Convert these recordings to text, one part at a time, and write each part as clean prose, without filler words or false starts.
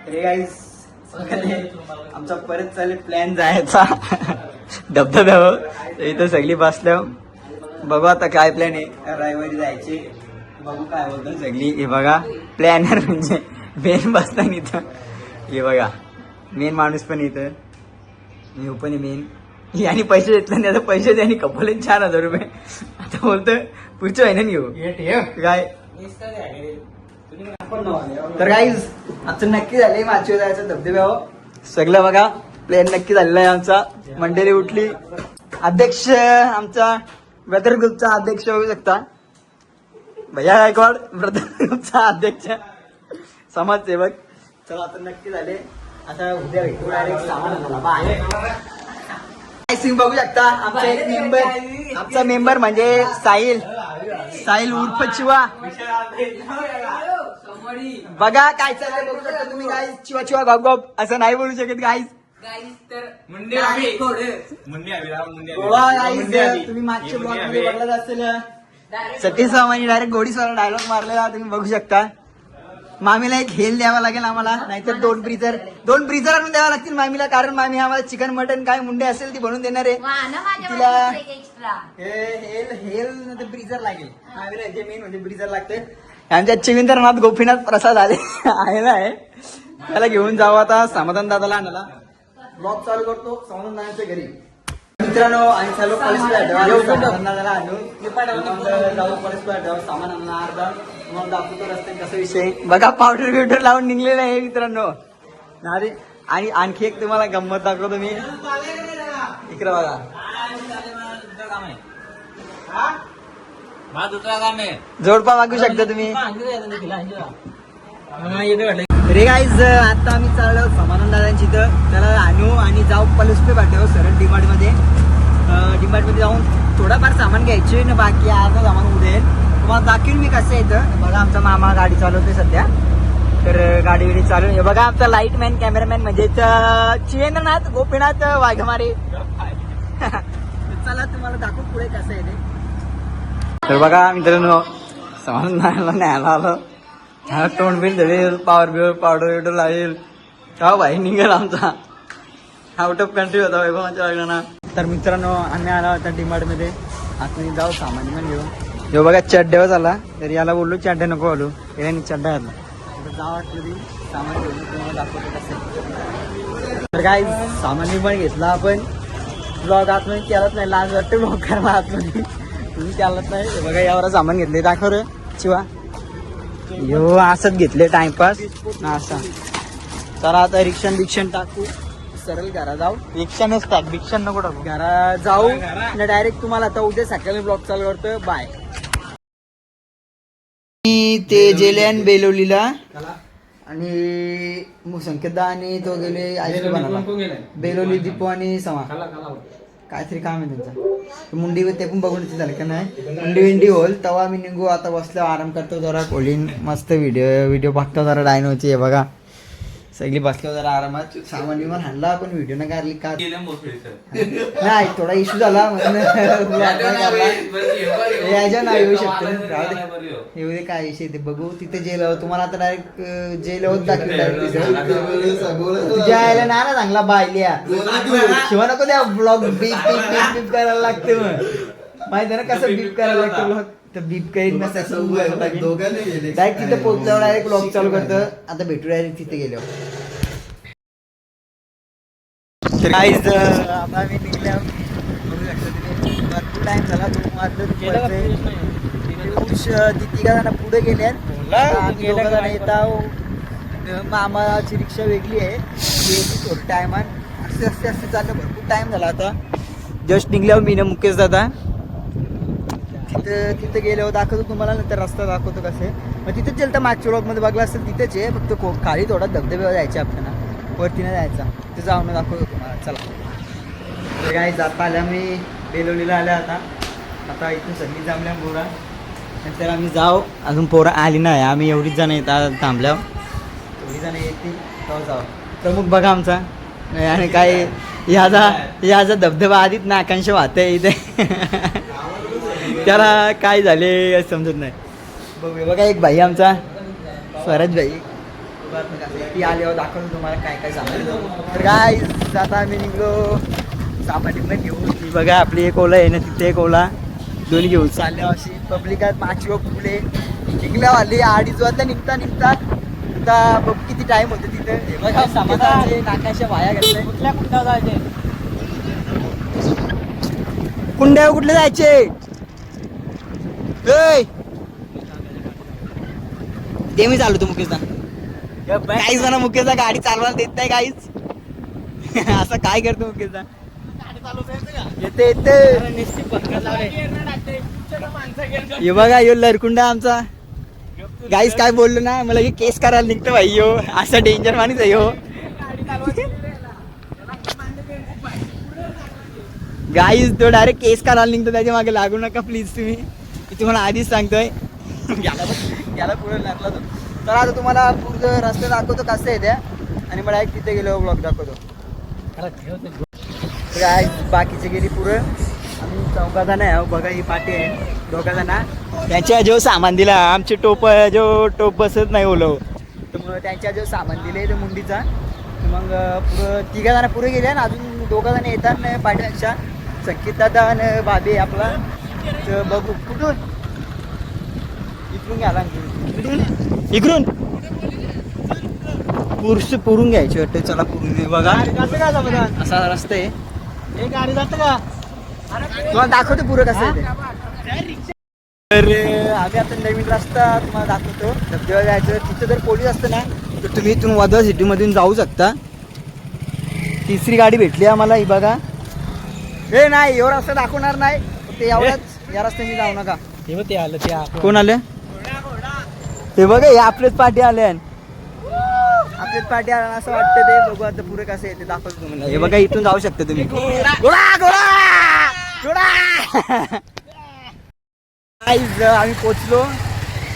रे गाईस आमचा परत चालेल प्लॅन जायचा धबधब्यावर. इथं सगळी बसल्या बघू आता काय प्लॅन आहे. रविवारी जायचे बघू काय बोलतो सगळी. हे बघा प्लॅनर म्हणजे मेन बसताना इथं. हे बघा मेन माणूस पण इथं, मी पण मेन. याने पैसे घेतले नाही, आता पैसे त्यांनी कपवले 4,000 रुपये. आता बोलतोय पुढच्या महिन्यात घेऊ काय. तर गाईज आमचं नक्की झालंय माचीवर जायचं धबधब्यावर. सगळं बघा प्लॅन नक्की झालेला आहे आमचा. मंडळी उठली. अध्यक्ष आमचा ब्रदर ग्रुपचा अध्यक्ष होऊ शकता भैया गायकवाड. ब्रदर ग्रुपचा अध्यक्ष समाजसेवक. चला आता नक्की झाले. आता उद्या भेटू डायरेक्ट सामान. सिंग बघू शकता आमचा एक मेंबर. आमचा मेंबर म्हणजे साहिल. साहिल उर्फ चिवा. बघा काय चाललंय बघू शकता तुम्ही. गाईज चिवा चिवा गप गप असं नाही बोलू शकत गाईज. तुम्ही मागच्या ब्लॉग मध्ये बघत असेल सतीश सामानी डायरेक्ट घोडीस्वाला डायलॉग मारलेला तुम्ही बघू शकता. मामीला एक हेल द्यावा लागेल आम्हाला, नाहीतर 2 ब्रीजर आणून द्यावा लागतील मामीला. कारण मामी आम्हाला चिकन मटन काय मुंडे असेल ती बनवून देणार आहे. तिला हेल ब्रीजर लागेल. मामीला जे मेन म्हणजे ब्रीजर लागते. आमच्या चिविंद्रनाथ गोपीनाथ प्रसाद आले आहे त्याला घेऊन जाऊ आता समाधान दादाला आणायला. ब्लॉग चालू करतो समाधान दादाच्या घरी. मित्रांनो आणि चालू कॉलेजला आणून जाऊ कॉलेजला सामान आणणार. तुम्हाला दाखवतो रस्त्यात कसा विषय. बघा पावडर बिवडर लावून निघलेला आहे मित्रांनो. अरे आणि आणखी एक तुम्हाला गंमत दाखवतो मी. इकडे बघा जोडपा मागू शकता तुम्ही. रे गाईज आता आम्ही चाललो समाधान दादांची इथं. त्याला आणू आणि जाऊ पलसपे पाठव सरळ डीमार्ट मध्ये. डीमार्ट मध्ये जाऊन थोडाफार सामान घ्यायचे ना, बाकी अर्धा सामान उडेल. तुम्हाला दाखवीन मी कसं येतं. बघा आमचा मामा गाडी चालवतोय सध्या. तर गाडी बिडी चालू. हे बघा आमचा लाईटमॅन कॅमेरामॅन म्हणजे चिवेंद्रनाथ गोपीनाथ वाघमारे. चला तुम्हाला दाखवू पुढे कसं येते. तर बघा मित्रांनो समाधान न्यायला आलो. तोंड बिल धरेल पावडर बिवडर लागेल का भाई निघेल आमचा. आउट ऑफ कंट्री होता वैभवाच्या लग्नाला. तर मित्रांनो आम्ही आला होता डीमार्ट मध्ये. आता जाऊ सामान पण घेऊन. हे बघा चड्ड्यावर झाला. तर याला बोललो चड्ड्या नको आलो. याने चड्डा घातला. जावं वाटलं ती सामान घेऊन तुम्हाला दाखवतो कसं. तर काय सामान मी पण घेतला. आपण ब्लॉग आतमध्ये केलाच नाही. लाज वाटतं ब्लॉग करायला आतमध्ये. तुम्ही केलाच नाही. हे बघा यावर सामान घेतले. दाखव रे चिवा. यो असंच घेतले टाइमपास असा. तर आता रिक्षण टाकू सरळ घरा जाऊ. रिक्षानेच टाक रिक्षान नको टाकू. घरा जाऊ आणि डायरेक्ट तुम्हाला आता उद्या सकाळी ब्लॉग चालू करतो. बाय. ते जेल्यान बेलोलीला आणि संकेतदा आणि तो गेले बेलोली दीपू आणि समा काहीतरी काम आहे त्यांचा. मुंडी ते पण बघून झालं का नाही. मुंडी विंडी होल तेव्हा मी निघू. आता बसलो आराम करतो जरा. कोलिन मस्त व्हिडिओ बघतो जरा डायनोची. हे बघा सगळी बसलो जरा आरामात. सामान बिमान हाणला पण व्हिडिओ नाही काढली का नाही. थोडा इश्यू झाला म्हणून याच्या नाही येऊ शकतो. येऊ दे काय विषय ते बघू. तिथे जेल तुम्हाला आता डायरेक्ट जेल होत दाखवलं. तुझ्या यायला ना चांगला बायल्या शिवा नको द्या. ब्लॉग बीप करायला लागते. मग माहिती आहे ना कसं बीप करायला लागतं ब्लॉग. तर बीप करीन डायरेक्ट तिथे पोहोचल्यावर डायरेक्ट ब्लॉग चालू करतं. आता भेटू डायरेक्ट तिथे गेल्यावर. तर काहीच आता मी निघल्या भरपूर टाइम झाला. 2 वाजता तिघा जण पुढे गेले. येता मामाची रिक्षा वेगळी आहे. थोडं टायमान असे चाललं. भरपूर टाइम झाला. आता जस्ट निघल्यावर मी ना मुकेश दादा तिथे गेल्यावर दाखवतो तुम्हाला. नंतर रस्ता दाखवतो कसे. मग तिथेच गेलं तर मागच्या ब्लॉगमध्ये बघला असेल तिथेच आहे. फक्त खाली थोडा धबधब्यावर जायचे आपल्याला. वरती नाही जायचा. तिथे जाऊन दाखवतो तुम्हाला. चला काय जाता आल्या. मी बेलोलीला आल्या आता इथून सगळी जमल्या पोरा. नंतर आम्ही जाऊ. अजून पोरं आली नाही. आम्ही एवढीच जण येतात थांबल्यावर. एवढी जण येतील तेव्हा जाऊ. प्रमुख बघा आमचा. आणि काय याचा धबधबा आधीच नाकांश वाहतंय इथे. त्याला काय झाले समजत नाही. बघूया बघा एक भाई आमचा स्वराज भाई ती आल्यावर दाखवून तुम्हाला काय काय सांगतो. तर काय आता आम्ही निघलो सामान घेऊन. बघा आपली एक ओला आहे ना, तिथे एक ओला, दोन्ही घेऊन चालले. अशी पब्लिक आहेत 5 फुले निघल्या वाली 2:30 वाजता निघता आता बघ किती टाइम होतो तिथे. बघा सामानाचे नाकाशा वाया घातले. कुठल्या कुंडा जायचे, कुंड्या कुठले जायचे ते मी चालवतो मुकेशदा. काहीच म्हणा मुकेशदा गाडी चालवायला देत नाही काहीच. असं काय करतो मुकेशदा? येते ये बघा यो लरकुंडा आमचा. गाईस काय बोललो ना, मला की केस करायला निघतो भाई यो. असा डेंजर माणूस आहे यो. गाईस तो डायरेक्ट केस करायला निघतो. त्याच्या मागे लागू नका प्लीज तुम्ही, मी तुम्हाला आधीच सांगतोय. याला पुढे लागला तो. तर आता तुम्हाला पुढचं रस्ते दाखवतो कसं आहे त्या, आणि मला एक तिथे गेलो ब्लॉग दाखवतो. काय बाकीचे गेली पुरं. आम्ही 4 जण आहे. बघा ही पाठी आहे 2 जण. त्यांच्या जो सामान दिला, आमचे टोप बसत नाही ओलो, तर मग त्यांच्या जो सामान दिले ते मुंडीचा. मग पुरं 3 जण पुरे गेले आणि अजून 2 जण येतात ना पाठीपेक्षा. संकेत दादा आणि बाबी आपला. तर बघू कुठून इकडून घ्यायला, इकडून पुरून घ्यायची वाटतं. चला पुरून बघा असा रस्ता आहे. एक गाडी जातं का तुम्हाला दाखवतो पुरं कसं आहे ते. तर आम्ही आता नवीन रस्ता तुम्हाला दाखवतो. धबधबा जायचं तिथं जर पोलीस असतं ना तर तुम्ही इथून वादळ सिटीमधून जाऊ शकता. 3री गाडी भेटली आम्हाला ही बघा. हे नाही एवढा रस्ता दाखवणार नाही, ते एवढाच या रस्त्याने जाऊ नका. ते आलं ते कोण आलं ते बघा. हे आपलेच पाठी आले, आपलेच पाठी आला असं वाटतं ते. बघू आता पुढे कसं आहे ते दाखवतो तुम्हाला. हे बघा इथून जाऊ शकता तुम्ही. आम्ही पोचलो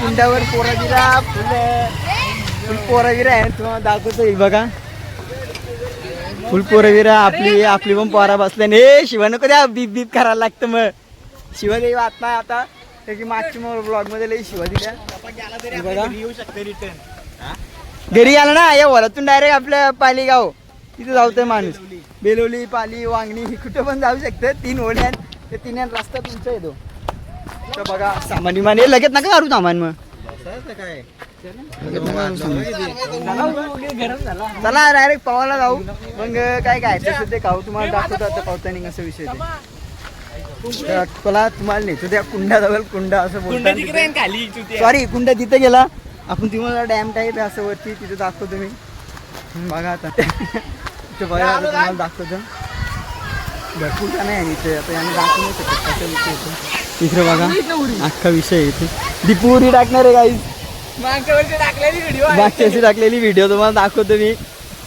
कुंड्यावर. पोराविरा फुल पोराविरा आहे तुम्हाला दाखवतो. हे बघा फुल पोराविरा आपली पण पोरा बसल्याने. हे शिवा नको द्या, बीप बीप करायला लागतं. मग शिवा देवी आता त्याची मागची मग ब्लॉग मध्ये लई शिवा दिल्या. येऊ शकते रिटर्न घरी आला ना या वरातून डायरेक्ट आपल्या पालीगाव तिथे जाऊतोय माणूस. बेलोली पाली वांगणी कुठं पण जाऊ शकतं. 3 ओढ्यान ते 3 रस्ता तुमचा येतो. तर बघा सामान विमान हे लगेच नका काढू सामान. मग चला डायरेक्ट पवायला जाऊ. मग काय खायचं ते खाऊ. तुम्हाला दाखवतो आता पावतानी कसं विषय ते. तुम्हाला नेतो त्या कुंडाजवळ. कुंडा असं बोलतो, सॉरी कुंडा तिथे गेला आपण. तुम्हाला डॅम टाईप असं वरती तिथे दाखवतो मी. बघा आता तिथे बघा तुम्हाला दाखवतो. भरपूर का नाही इथे आता आम्ही दाखवू नाही शकत कसं विषय येतो. इकडे बघा अख्खा विषय येते. दीपूरी टाकणार आहे काही मागच्या वर्षी टाकलेली व्हिडिओ तुम्हाला दाखवतो मी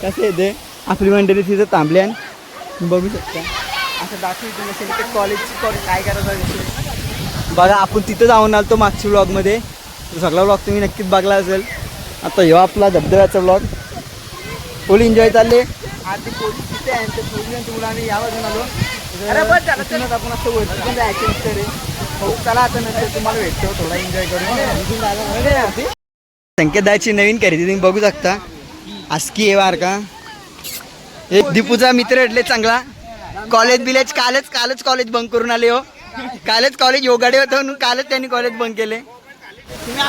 कसं येते. आपली मंडळी तिथं थांबल्या बघू शकता. असं दाखवतो नसेल ते कॉलेजची काय करायचा विषय. बघा आपण तिथं जाऊन आलो मागच्या ब्लॉगमध्ये. सगळा ब्लॉग तुम्ही नक्कीच बघला असेल. आता ह्यो आपला धबधब्याचा ब्लॉग. फुल एन्जॉय चालले. आज ते पोलीस तिथे आहे ते पोलिसांच्या मुलं आम्ही यावरून आलो. आपण असं वरती पण जायचं विचार आहे. चला आता नंतर तुम्हाला भेटतो थोडा एन्जॉय करून. संकेत दाची नवीन खरेदी तुम्ही बघू शकता. आस्की आहे वार का. एक दीपूचा मित्र भेटले चांगला. कॉलेज बिलेज कालच कॉलेज बंक करून आले. हो कालच कॉलेज योगाडे होतं म्हणून कालच त्यांनी कॉलेज बंक केले.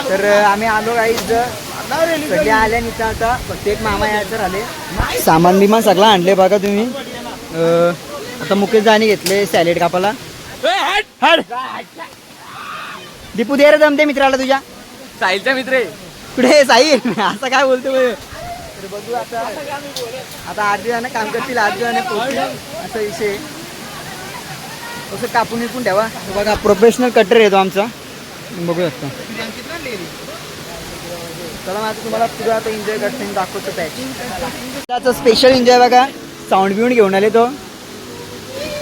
तर आम्ही आलो काही सगळे आल्या निघता. आता फक्त एक मामा यायचं राहिले. सामान बिमान सगळं आणले बघा तुम्ही. आता मुकेश जाणी घेतले सॅलेड कापाला. दीपू दे रे जमते मित्राला तुझ्या. साहिलचा मित्र आहे कुठे साहिल असं काय बोलतो. तर बघू आता 8 जण काम करतील 8 जण पोहोचतील असा विषय. असं कापून विकून ठेवा. बघा प्रोफेशनल कटर येतो आमचा. बघू शकता. चला माझं तुम्हाला पुढं आता एन्जॉय करते दाखवतो. त्याचा स्पेशल एन्जॉय बघा. साऊंड बिऊंड घेऊन आले तो.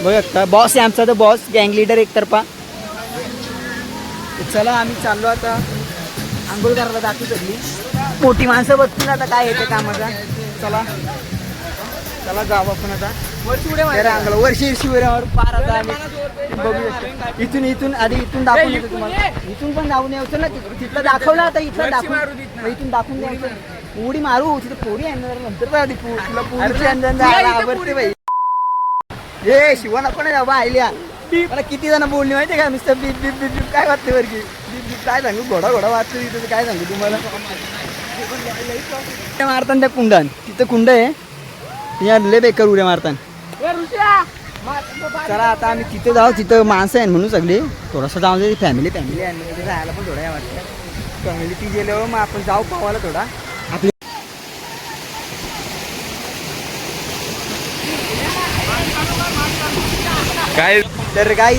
बघू शकता बॉस आहे आमचा. तो बॉस गँग लीडर एकतर्फा. चला आम्ही चाललो आता आंघोळ करायला. दाखवू सगळी मोठी माणसं बसतील आता काय येते कामाचा. चला चला जाऊ आपण आता वर्षी शिवरावर पार. आता आम्ही बघू शकतो. इथून आधी इथून दाखवून येतो तुम्हाला. इथून पण जाऊन यायचं ना. तिथलं दाखवलं आता इथलं दाखवून इथून दाखवून द्यायचं. उडी मारू तिथे पोरी आहे ना नंतर जाऊ दे तुला पोरीची अंजन जायला आवडते बाई. हे शिवा नको ना बाबा आयल्या मला किती जण बोलली माहितीये का नुसतं बीप बीप बीप बीप काय वाटते बरं की बीप बीप काय सांगू घोडा घोडा वाचतो तिथं काय सांगू तुम्हाला. मारताना त्या कुंडान तिथं कुंड आहे या लय बेकार उड्या मारताना. चला आता आम्ही तिथे जाऊ तिथं माणसं आहे म्हणून सगळी थोडंसं जाऊ दे फॅमिली फॅमिली आहे तिथे राहायला पण थोडा वाटतं फॅमिली ती गेल्यावर मग आपण जाऊ पावाला थोडा आपली काय तर काही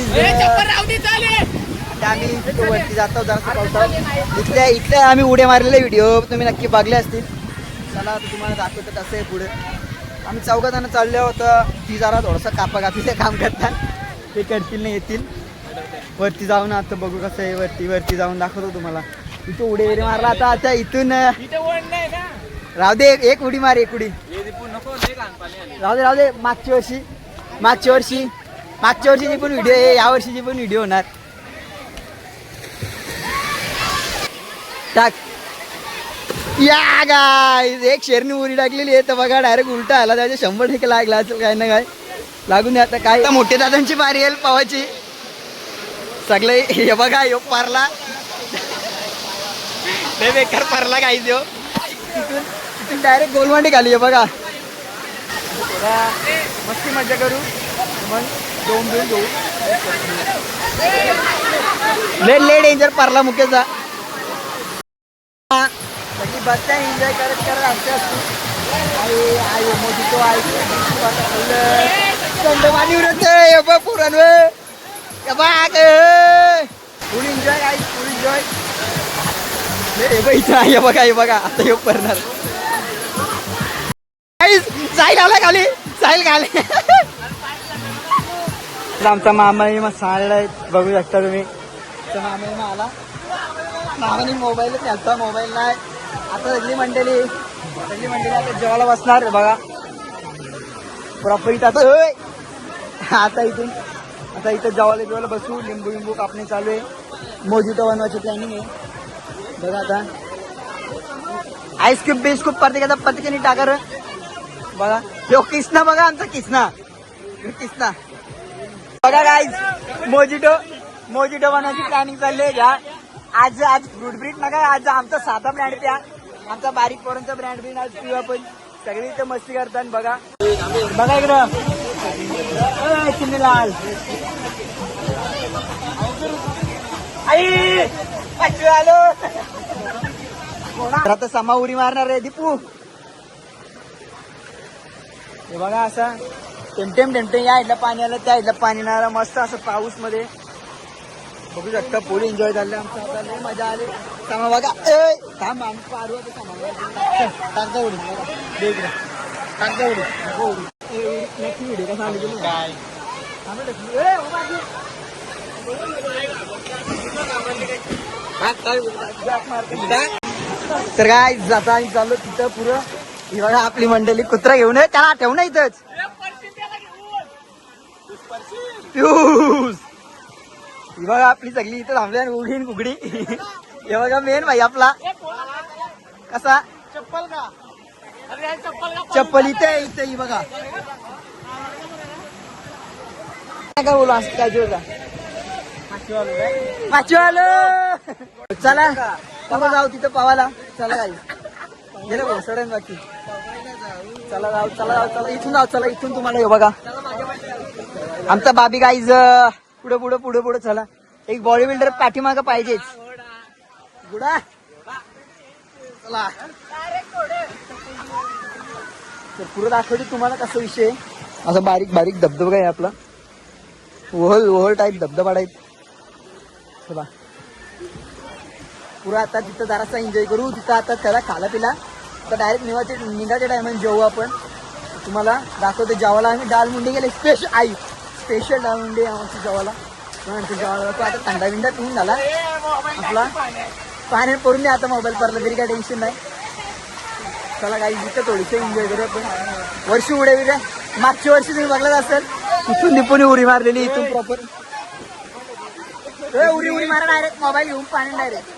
आम्ही वरती जातो जरा इथल्या आम्ही उड्या मारलेले व्हिडिओ तुम्ही नक्की बघले असतील. चला आता तुम्हाला दाखवतो कसं आहे पुढे. आम्ही चौघाजण चालले होतं ती जरा थोडंसं कापाकापीचं काम करतात ते करतील नाही येतील. वरती जाऊन आता बघू कसं आहे वरती जाऊन दाखवतो तुम्हाला. इथं उडी वगैरे मारला आता इथून राहू दे एक उडी मार एक उडी राहू दे मागच्या वर्षीची पण व्हिडिओ आहे या वर्षीची पण व्हिडिओ होणार. टाक या गाईज एक शेरनी उडी टाकलेली आहे तर बघा डायरेक्ट उलटा आला त्याच्या 100% लागला असेल काय ना काय लागून आता काय मोठ्या दादांची बारी येईल पावाची सगळे हे बघा यो पारला लय बेकार पारला गाईज यो तिथून डायरेक्ट गोलमांडी खाली आहे बघा. मस्ती मजा करू मग दोन घेऊ ले डेंजर पारला मुख्यचा सगळी बसता एन्जॉय करत आमच्या आई मोठी तो आई पाणी उरत पुरण फुल एन्जॉय आई फुल एन्जॉय हे बघा आता योग करणार जाईल आला खाली जाईल खाली. आमचा मामाही मग सांगलाय बघू शकता तुम्ही मामा आला मामाने मोबाईलच घालता मोबाईल नाही. आता सगळी मंडळी आता जेवायला बसणार बघा प्रॉपर इथं आता इथं जेवायला बसू लिंबू कापणे चालू आहे मोजितो बनवायची प्लॅनिंग आहे बघा. आता आईस क्यूब बीस क्यूब प्रत्येकाचा पत्रिकेने टाका बघा. यो किसना बघा आमचा किसना बघा गाईज मोजिटो बनवायची प्लॅनिंग चालली आहे घ्या. आज फ्रूट ब्रीड नका आज आमचा साधा ब्रँड प्या आमचा बारीक पोरांचा ब्रँड ब्रीड आज पिऊ आपण सगळे इथे मस्ती करतात बघा इकडं लाल आई आलो आता समा उडी मारणार आहे दीपू. हे बघा असं टेमटेम या इथलं पाणी आलं त्या इथलं पाणी नाही आलं मस्त असं पाऊस मध्ये बघू शकता पोरी एन्जॉय झाले आमचा लय मजा आली. समा बघा थांब आम्ही पारू टाकता उडी टाकता उडी नक्की व्हिडिओ कसा आली काय तर काय जाता आणि चाललो तिथं पुरं ही बघा आपली मंडळी कुत्रा घेऊन त्याला ठेवू ना इथंच ही बघा आपली सगळी इथं थांबली आणि उघडीन कुकडी हे बघा मेन भाई आपला कसा चप्पल इथे ही बघा काय बोलू असं काय जोर माचीवालो चला जाऊ तिथं पावाला चला काही गेलं भाऊ सडन बाकी चला इथून तुम्हाला हे बघा आमचा बाबी गाईज पुढे चला एक बॉडी बिल्डर पाठीमागं पाहिजेच गुडा चला तर पुढे दाखवते तुम्हाला कसं विषय असं बारीक बारीक धबधबा आहे आपला ओहल टाईप धबधबा टाईप चला पुरा आता तिथं जरासा एन्जॉय करू तिथं आता त्याला खाला पिला आता डायरेक्ट निघाच्या टायमाला जेवू आपण तुम्हाला दाखवतो जेवायला आम्ही डाल मुंडी गेले स्पेशल डाल मुंडी आमची जेवायला जेवायला आता थंडा बिंडा पिऊन झाला आपला पाण्यात पडून द्या आता मोबाईल पडला तरी काय टेन्शन नाही. चला काही इथं थोडीशी एन्जॉय करू आपण वर्षी उड्या बिड्या मागच्या वर्षी तुम्ही बघलाच असेल इथून निपुणी उडी मारलेली इथून प्रॉपर उडी मारा डायरेक्ट मोबाईल घेऊन पाणी डायरेक्ट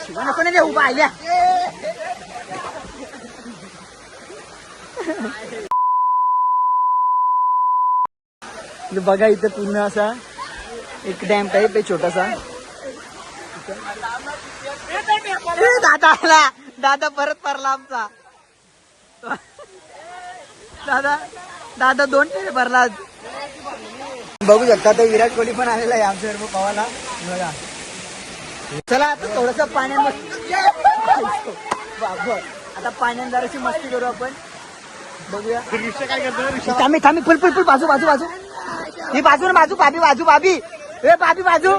शिवा नको नाही देऊ पाहिल्या बघा इथे पूर्ण असा एक डॅम टाईप आहे छोटासा. दादा आला, दादा परत परला आमचा. दादा दादा 2 फेरे भरला. बघू शकता तर विराट कोहली पण आलेला आहे आमच्या पवाला. बघा चला आता थोडस पाण्यात आता पाण्यात जराशी मस्ती करू आपण. बघूया काय करतो. थांबी थांबी फुल फुल फुल बाजू बाजू बाजू ही बाजू ना बाजू भाभी बाजू भाभी ए भाभी बाजू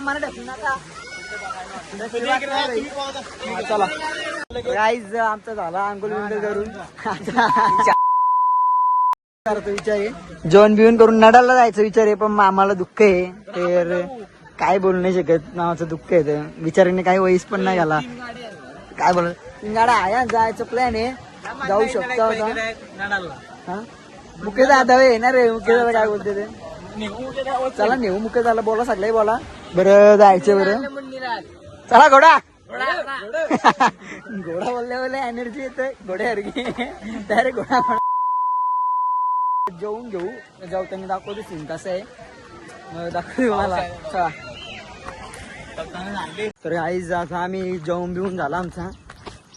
मला ढकलू नका. चला गाईज आमचा झाला अंघोळ विंगोळ करून विचार आहे जेवण बिवण करून नडाला जायचं विचार आहे. पण मामाला दुःख आहे तर काय बोलू नाही शकत. मामाचं दुःख आहे तर विचाराने काही वयस पण नाही झाला. काय बोल गाडा आहे जायचं प्लॅन आहे. जाऊ शकतो हा मुके दादा येणार रे. मुके दादा काय बोलते ते चला नेऊ मुके दादा बोला सगळे बोला. बरं जायचं बरं चला घोडा घोडा बोलल्या बोलल्या एनर्जी येते घोड्यासारखी डायरेक्ट घोडा जेवून घेऊ. जेवताना दाखवतो सीन कसं आहे दाखवतो मला. चला तर आईज आता आम्ही जेवून बिवून झाला आमचा.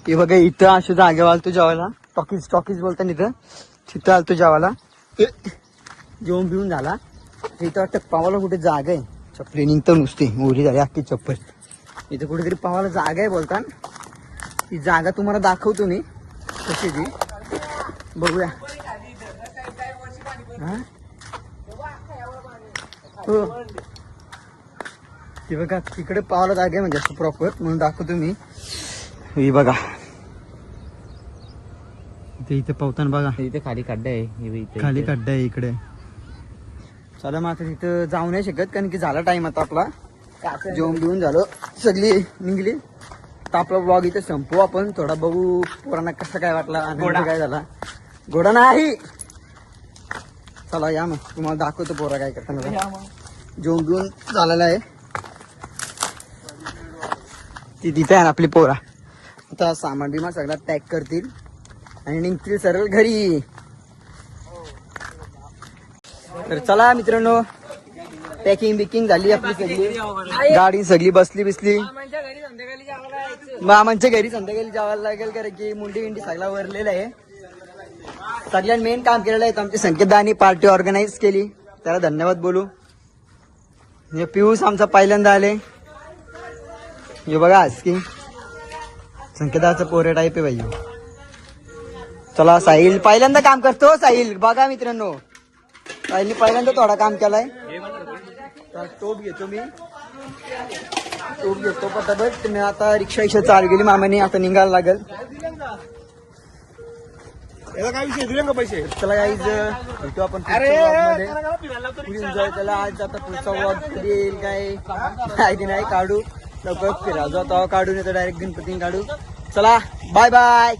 हे बघा इथं अशा जागेवर आलतो जेवायला. टॉकीज टॉकीज बोलता इथं तिथं आलतो जेवायला. जेवून बिवून झाला. इथं वाटतं पावाला कुठे जागा आहे. चप्पली निघतं नुसती मोरी झाली अख्खी चप्पल. इथं कुठेतरी पावाला जागा आहे बोलता. ती जागा तुम्हाला दाखवतो मी कशी ती बघूया. हो ती बघा तिकडे पावाला जागा आहे म्हणजे असं प्रॉपर म्हणून दाखवतो मी. ही बघा इथे पावताना बघा इथे खाली खड्डा आहे. खाली खड्डा आहे इकडे. चला मग आता तिथं जाऊ नाही शकत कारण की झाला टाइम आता आपला. जेवण बिवून झालं सगळी निघली तर आपला ब्लॉग इथे संपवू आपण. थोडा बघू पोरांना कसं काय वाटला आनंद काय झाला. घोडा नाही चला या मग तुम्हाला दाखवतो पोरा काय करताना. जेवण बिवून झालेला आहे ती तिथे आहे ना आपली पोरा. आता सामान बिमा सगळा पॅक करतील आणि निघतील सरळ घरी. तर चला मित्रांनो पॅकिंग बिकिंग झाली आपली सगळी. गाडी सगळी बसली बिसली. मामांच्या घरी संध्याकाळी जावं लागेल कारण की मुंडी विंडी सगळा वरलेला आहे. सगळ्यांनी मेन काम केलेलं आहे. आमची संकेतदानी पार्टी ऑर्गनाईज केली त्याला धन्यवाद बोलू. हे पियुष आमचा पहिल्यांदा आले. हे बघा आज की संकेताचं पोरे टाईप आहे भाई. चला साहिल पहिल्यांदा काम करतो. साहिल बघा मित्रांनो साहिलने पहिल्यांदा थोडा काम केलाय. टोप घेतो मी टोप घेतो पटापट. तुम्ही आता रिक्षा चालू केली मामाने. आता निघायला लागेल. काय विषय दिले का पैसे. चला गाईज भेटू आपण एन्जॉय केला आज. आता पुढचा वॉक कधी येईल काय माहिती नाही. काढू लवकर फिरायला जातो काढून येतो डायरेक्ट गणपतीने काढू. चला बाय बाय.